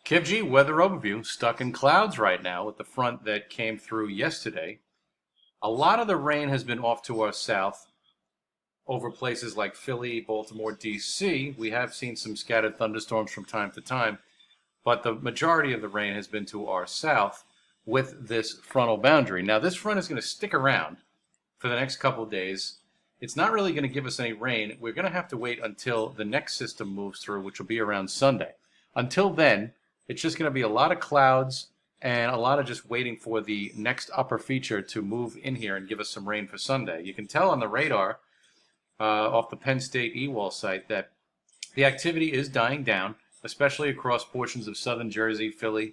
Kivji, weather overview. Stuck in clouds right now with the front that came through yesterday. A lot of the rain has been off to our south over places like Philly, Baltimore, D.C. We have seen some scattered thunderstorms from time to time, but the majority of the rain has been to our south with this frontal boundary. Now, this front is going to stick around for the next couple of days. It's not really going to give us any rain. We're going to have to wait until the next system moves through, which will be around Sunday. Until then, it's just going to be a lot of clouds and a lot of just waiting for the next upper feature to move in here and give us some rain for Sunday. You can tell on the radar off the Penn State EWOL site that the activity is dying down, especially across portions of southern Jersey, Philly,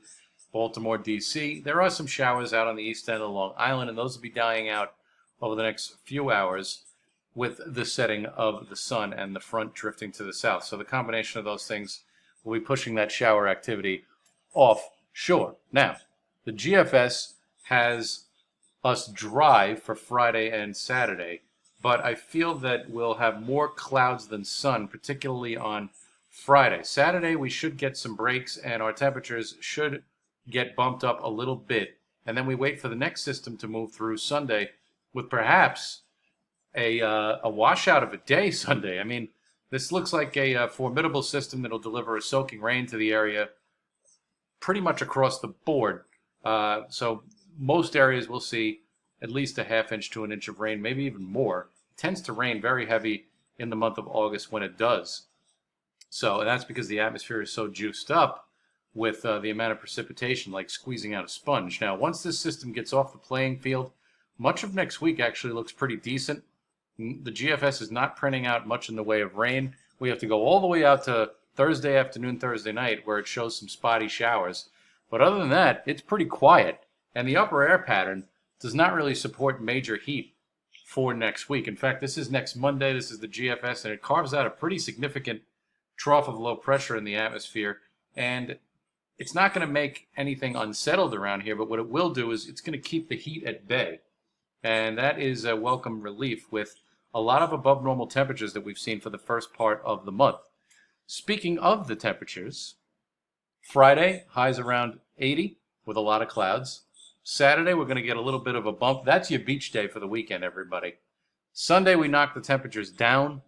Baltimore, D.C. There are some showers out on the east end of Long Island, and those will be dying out over the next few hours with the setting of the sun and the front drifting to the south. So the combination of those things will be pushing that shower activity offshore. Now, the GFS has us dry for Friday and Saturday, but I feel that we'll have more clouds than sun, particularly on Friday. Saturday, we should get some breaks, and our temperatures should get bumped up a little bit. And then we wait for the next system to move through Sunday with perhaps a washout of a day Sunday. I mean, this looks like a formidable system that'll deliver a soaking rain to the area pretty much across the board. So most areas will see at least a ½ inch to an inch of rain, maybe even more. It tends to rain very heavy in the month of August when it does. So that's because the atmosphere is so juiced up with the amount of precipitation, like squeezing out a sponge. Now, once this system gets off the playing field, much of next week actually looks pretty decent. The GFS is not printing out much in the way of rain. We have to go all the way out to Thursday afternoon, Thursday night, where it shows some spotty showers. But other than that, it's pretty quiet. And the upper air pattern does not really support major heat for next week. In fact, this is next Monday. This is the GFS, and it carves out a pretty significant trough of low pressure in the atmosphere. And it's not going to make anything unsettled around here, but what it will do is it's going to keep the heat at bay. And that is a welcome relief with a lot of above normal temperatures that we've seen for the first part of the month. Speaking of the temperatures, Friday, highs around 80 with a lot of clouds. Saturday, we're going to get a little bit of a bump. That's your beach day for the weekend, everybody. Sunday, we knock the temperatures down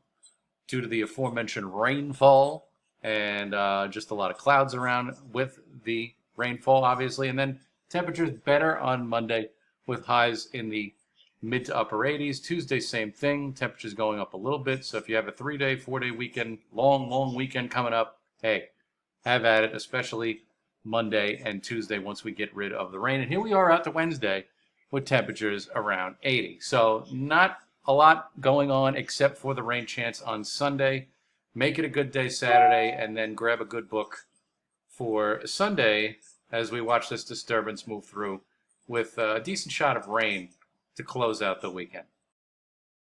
due to the aforementioned rainfall and just a lot of clouds around with the rainfall, obviously. And then temperatures better on Monday with highs in the mid to upper 80s. Tuesday, same thing. Temperatures going up a little bit. So if you have a 3-day, 4-day weekend, long weekend coming up, hey, have at it, especially Monday and Tuesday once we get rid of the rain. And here we are out to Wednesday with temperatures around 80. So not a lot going on except for the rain chance on Sunday. Make it a good day Saturday, and then grab a good book for Sunday as we watch this disturbance move through with a decent shot of rain to close out the weekend.